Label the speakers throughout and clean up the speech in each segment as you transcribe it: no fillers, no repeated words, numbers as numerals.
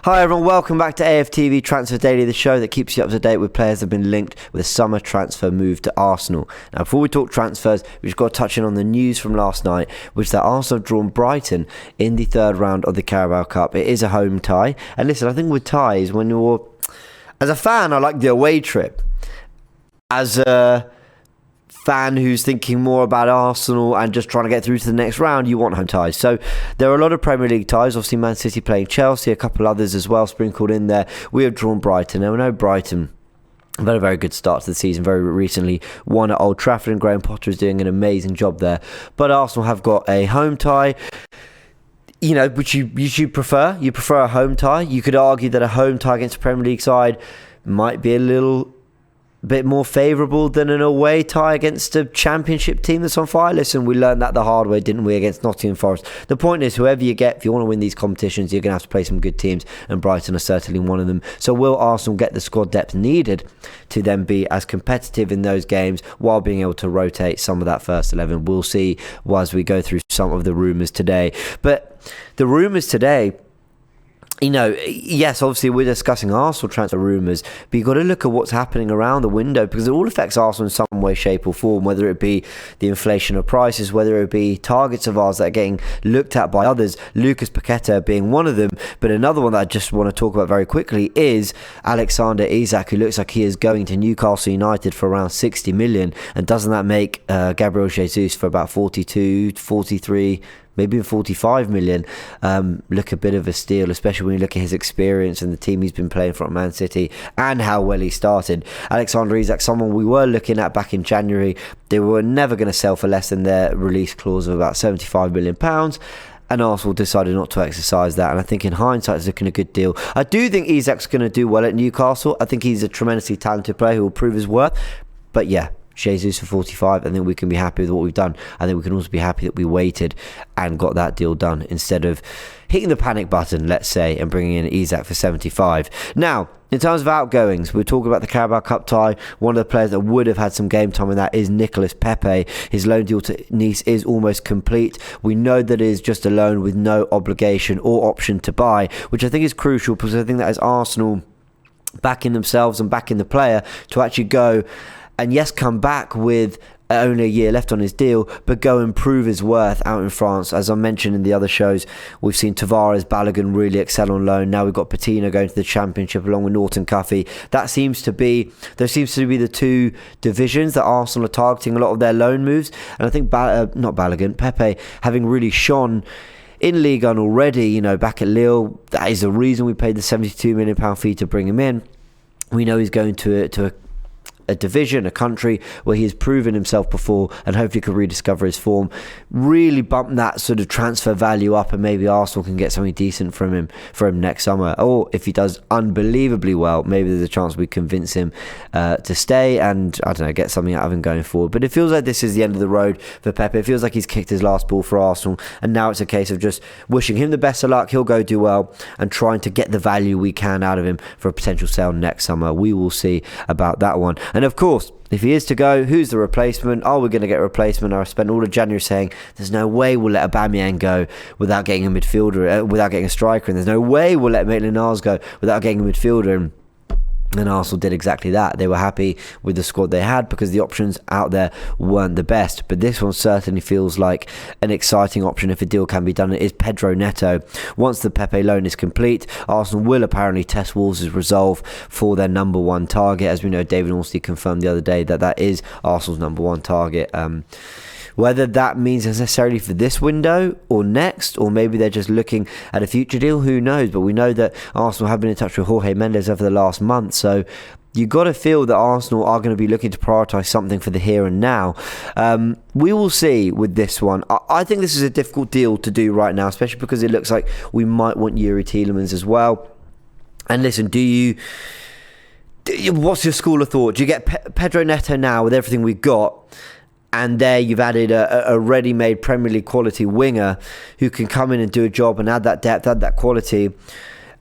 Speaker 1: Hi everyone, welcome back to AFTV Transfer Daily, the show that keeps you up to date with players that have been linked with a summer transfer move to Arsenal. Now before we talk transfers, we've just got to touch in on the news from last night, which is that Arsenal have drawn Brighton in the third round of the Carabao Cup. It is a home tie, and listen, I think with ties, when you're, as a fan, I like the away trip. As a fan who's thinking more about Arsenal and just trying to get through to the next round, you want home ties. So there are a lot of Premier League ties. Obviously Man City playing Chelsea, a couple others as well sprinkled in there. We have drawn Brighton. Now we know Brighton have had a very good start to the season, very recently won at Old Trafford, and Graham Potter is doing an amazing job there. But Arsenal have got a home tie, you know, which you prefer. You prefer a home tie. You could argue that a home tie against a Premier League side might be a little bit more favourable than an away tie against a championship team that's on fire. Listen, we learned that the hard way, didn't we, against Nottingham Forest. The point is, whoever you get, if you want to win these competitions, you're going to have to play some good teams, and Brighton are certainly one of them. So will Arsenal get the squad depth needed to then be as competitive in those games while being able to rotate some of that first 11? We'll see as we go through some of the rumours today. But the rumours today, you know, yes, obviously we're discussing Arsenal transfer rumours, but you've got to look at what's happening around the window, because it all affects Arsenal in some way, shape or form, whether it be the inflation of prices, whether it be targets of ours that are getting looked at by others, Lucas Paqueta being one of them. But another one that I just want to talk about very quickly is Alexander Isak, who looks like he is going to Newcastle United for around 60 million. And doesn't that make Gabriel Jesus for about 42, 43, maybe even 45 million look a bit of a steal, especially when you look at his experience and the team he's been playing for at Man City and how well he started. Alexander Isak, someone we were looking at back in January. They were never going to sell for less than their release clause of about £75 million. And Arsenal decided not to exercise that. And I think in hindsight, it's looking a good deal. I do think Isak's going to do well at Newcastle. I think he's a tremendously talented player who will prove his worth. But yeah, Jesus for 45, I think we can be happy with what we've done. I think we can also be happy that we waited and got that deal done instead of hitting the panic button, let's say, and bringing in Isak for 75. Now, in terms of outgoings, we're talking about the Carabao Cup tie. One of the players that would have had some game time in that is Nicolas Pepe. His loan deal to Nice is almost complete. We know that it is just a loan with no obligation or option to buy, which I think is crucial, because I think that is Arsenal backing themselves and backing the player to actually go and yes, come back with only a year left on his deal, but go and prove his worth out in France. As I mentioned in the other shows, we've seen Tavares, Balogun really excel on loan. Now we've got Patino going to the Championship along with Norton Cuffy. There seems to be the two divisions that Arsenal are targeting a lot of their loan moves. And I think Pepe, having really shone in Ligue 1 already, you know, back at Lille, that is the reason we paid the £72 million fee to bring him in. We know he's going to a division, a country where he has proven himself before, and hopefully could rediscover his form, really bump that sort of transfer value up, and maybe Arsenal can get something decent from him next summer. Or if he does unbelievably well, maybe there's a chance we convince him to stay and, I don't know, get something out of him going forward. But it feels like this is the end of the road for Pepe. It feels like he's kicked his last ball for Arsenal, and now it's a case of just wishing him the best of luck. He'll go do well, and trying to get the value we can out of him for a potential sale next summer. We will see about that one. And of course, if he is to go, who's the replacement? Are we going to get a replacement? I spent all of January saying there's no way we'll let Aubameyang go without getting a midfielder, without getting a striker, and there's no way we'll let Maitland-Niles go without getting a midfielder. And Arsenal did exactly that. They were happy with the squad they had because the options out there weren't the best. But this one certainly feels like an exciting option if a deal can be done. It is Pedro Neto. Once the Pepe loan is complete, Arsenal will apparently test Wolves' resolve for their number one target. As we know, David Ornstein confirmed the other day that is Arsenal's number one target. Whether that means necessarily for this window or next, or maybe they're just looking at a future deal, who knows? But we know that Arsenal have been in touch with Jorge Mendes over the last month, so you've got to feel that Arsenal are going to be looking to prioritise something for the here and now. We will see with this one. I think this is a difficult deal to do right now, especially because it looks like we might want Yuri Tielemans as well. And listen, what's your school of thought? Do you get Pedro Neto now with everything we've got, and there you've added a ready-made Premier League quality winger who can come in and do a job and add that depth, add that quality,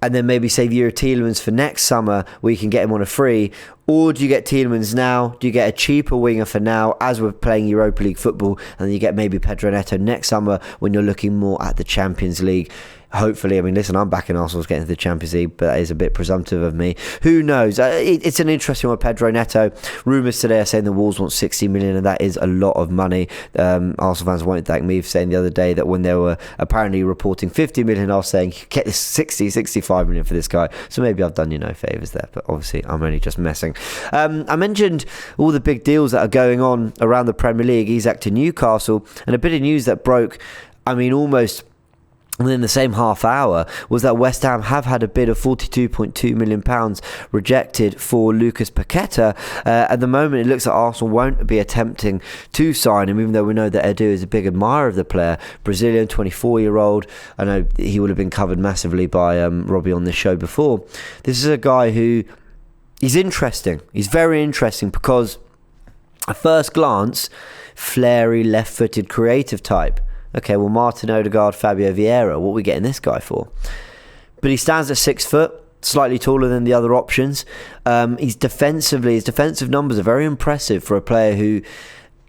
Speaker 1: and then maybe save Yuri Tielemans for next summer where you can get him on a free? Or do you get Tielemans now? Do you get a cheaper winger for now as we're playing Europa League football, and then you get maybe Pedro Neto next summer when you're looking more at the Champions League? hopefully, I mean, listen, I'm backing Arsenal's getting to the Champions League, but that is a bit presumptive of me. Who knows? It's an interesting one. Pedro Neto. Rumours today are saying the Wolves want 60 million, and that is a lot of money. Arsenal fans won't thank me for saying the other day that when they were apparently reporting 50 million, I was saying, get this 65 million for this guy. So maybe I've done you no favours there, but obviously I'm only just messing. I mentioned all the big deals that are going on around the Premier League. Isak to Newcastle, and a bit of news that broke, I mean, almost within the same half hour, was that West Ham have had a bid of £42.2 million rejected for Lucas Paqueta. At the moment, it looks like Arsenal won't be attempting to sign him, even though we know that Edu is a big admirer of the player. Brazilian, 24-year-old. I know he would have been covered massively by Robbie on this show before. This is a guy who is interesting. He's very interesting because at first glance, flary, left-footed, creative type. Okay, well, Martin Odegaard, Fabio Vieira, what are we getting this guy for? But he stands at 6 foot, slightly taller than the other options. His defensive numbers are very impressive for a player who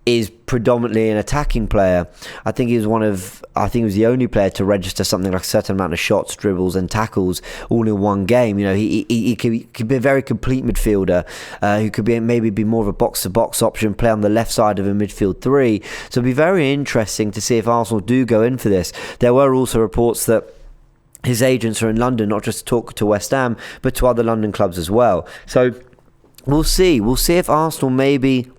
Speaker 1: is predominantly an attacking player. I think he was the only player to register something like a certain amount of shots, dribbles and tackles all in one game. You know, he could be a very complete midfielder who could maybe be more of a box-to-box option, play on the left side of a midfield three. So it'll be very interesting to see if Arsenal do go in for this. There were also reports that his agents are in London, not just to talk to West Ham, but to other London clubs as well. So we'll see. We'll see if Arsenal maybe,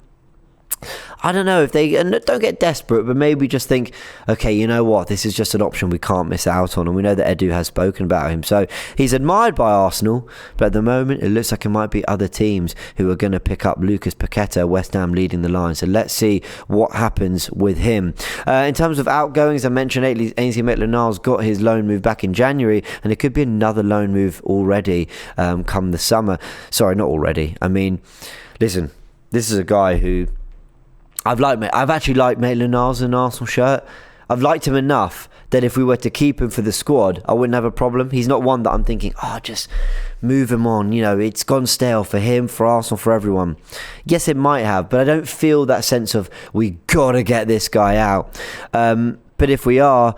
Speaker 1: I don't know, if they don't get desperate, but maybe just think, okay, you know what, this is just an option we can't miss out on. And we know that Edu has spoken about him, so he's admired by Arsenal, but at the moment it looks like it might be other teams who are going to pick up Lucas Paqueta, West Ham leading the line. So let's see what happens with him. In terms of outgoings, I mentioned Ainsley Maitland-Niles got his loan move back in January, and it could be another loan move already come the summer. Sorry, not already. I mean, listen, this is a guy who I've actually liked Maitland-Niles in an Arsenal shirt. I've liked him enough that if we were to keep him for the squad, I wouldn't have a problem. He's not one that I'm thinking, just move him on. You know, it's gone stale for him, for Arsenal, for everyone. Yes, it might have, but I don't feel that sense of we got to get this guy out. But if we are,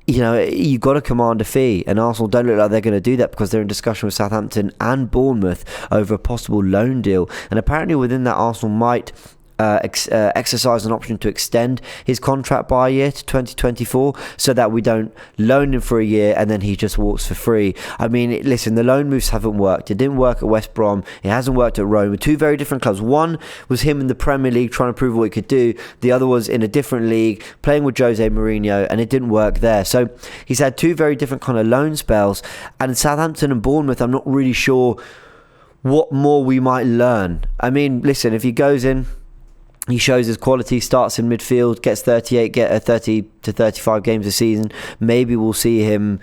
Speaker 1: you know, you've got to command a fee, and Arsenal don't look like they're going to do that because they're in discussion with Southampton and Bournemouth over a possible loan deal. And apparently within that, Arsenal might exercise an option to extend his contract by a year to 2024, so that we don't loan him for a year and then he just walks for free. I mean, listen, the loan moves haven't worked. It didn't work at West Brom. It hasn't worked at Rome. Two very different clubs. One was him in the Premier League trying to prove what he could do. The other was in a different league playing with Jose Mourinho, and it didn't work there. So he's had two very different kind of loan spells. And in Southampton and Bournemouth, I'm not really sure what more we might learn. I mean, listen, if he goes in, he shows his quality, starts in midfield, gets 30 to 35 games a season. Maybe we'll see him,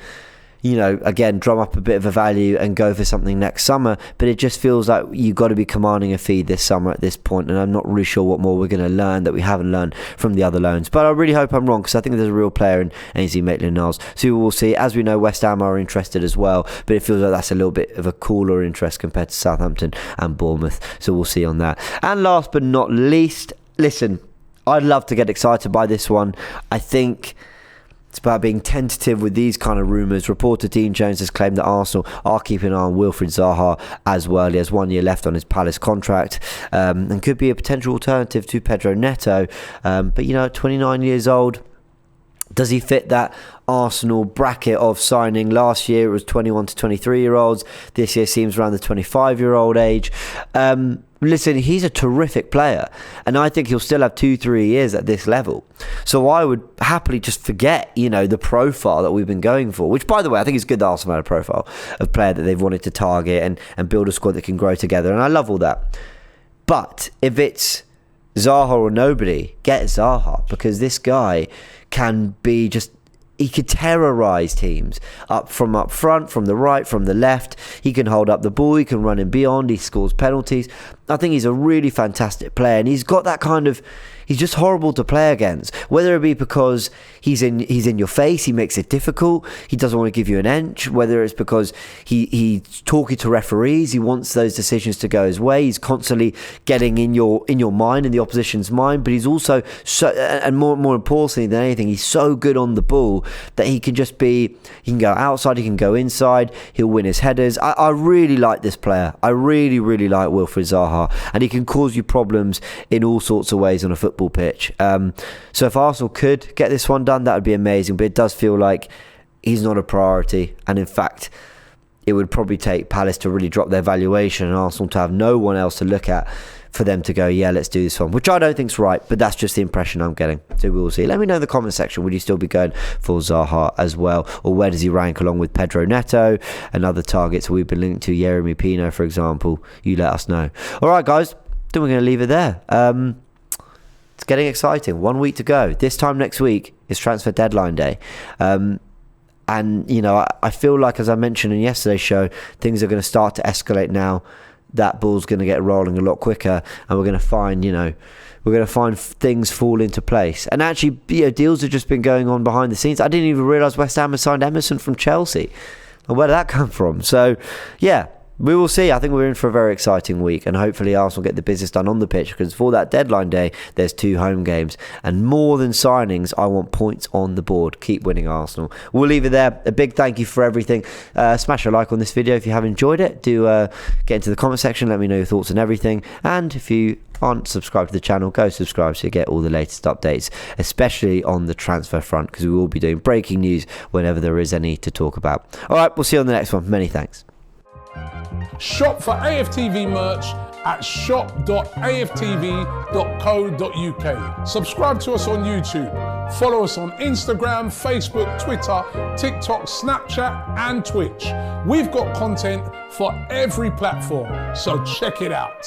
Speaker 1: you know, again, drum up a bit of a value and go for something next summer. But it just feels like you've got to be commanding a fee this summer at this point. And I'm not really sure what more we're going to learn that we haven't learned from the other loans. But I really hope I'm wrong, because I think there's a real player in Ainsley Maitland-Niles. So we'll see. As we know, West Ham are interested as well. But it feels like that's a little bit of a cooler interest compared to Southampton and Bournemouth. So we'll see on that. And last but not least, listen, I'd love to get excited by this one. I think it's about being tentative with these kind of rumours. Reporter Dean Jones has claimed that Arsenal are keeping an eye on Wilfried Zaha as well. He has 1 year left on his Palace contract and could be a potential alternative to Pedro Neto. But, you know, at 29 years old, does he fit that Arsenal bracket of signing? Last year it was 21 to 23-year-olds. This year seems around the 25-year-old age. Listen, he's a terrific player, and I think he'll still have 2-3 years at this level. So I would happily just forget, you know, the profile that we've been going for, which, by the way, I think it's good that Arsenal had a profile of player that they've wanted to target and build a squad that can grow together, and I love all that. But if it's Zaha or nobody, get Zaha, because this guy can be just, he could terrorise teams from up front, from the right, from the left. He can hold up the ball, he can run in beyond, he scores penalties. I think he's a really fantastic player, and he's got that kind of He's just horrible to play against. Whether it be because he's in your face, he makes it difficult, he doesn't want to give you an inch. Whether it's because he's talking to referees, he wants those decisions to go his way. He's constantly getting in your mind, in the opposition's mind. But he's also so, and more importantly than anything, he's so good on the ball that he can go outside, he can go inside, he'll win his headers. I really like this player. I really, really like Wilfried Zaha, and he can cause you problems in all sorts of ways on a football pitch. So if Arsenal could get this one done, that would be amazing. But it does feel like he's not a priority, and in fact it would probably take Palace to really drop their valuation and Arsenal to have no one else to look at for them to go, yeah, let's do this one, which I don't think's right, but that's just the impression I'm getting. So we'll see. Let me know in the comment section, would you still be going for Zaha as well, or where does he rank along with Pedro Neto and other targets we've been linked to, Yeremy Pino, for example? You let us know. All right, guys, then we're going to leave it there. It's getting exciting. 1 week to go. This time next week is transfer deadline day. And, you know, I feel like, as I mentioned in yesterday's show, things are going to start to escalate now. That ball's going to get rolling a lot quicker, and we're going to find things fall into place. And actually, you know, deals have just been going on behind the scenes. I didn't even realise West Ham had signed Emerson from Chelsea. And where did that come from? So, yeah, we will see. I think we're in for a very exciting week, and hopefully Arsenal get the business done on the pitch, because for that deadline day, there's 2 home games. And more than signings, I want points on the board. Keep winning, Arsenal. We'll leave it there. A big thank you for everything. Smash a like on this video if you have enjoyed it. Do get into the comment section. Let me know your thoughts on everything. And if you aren't subscribed to the channel, go subscribe so you get all the latest updates, especially on the transfer front, because we will be doing breaking news whenever there is any to talk about. All right, we'll see you on the next one. Many thanks.
Speaker 2: Shop for AFTV merch at shop.aftv.co.uk. Subscribe to us on YouTube. Follow us on Instagram, Facebook, Twitter, TikTok, Snapchat and Twitch. We've got content for every platform, so check it out.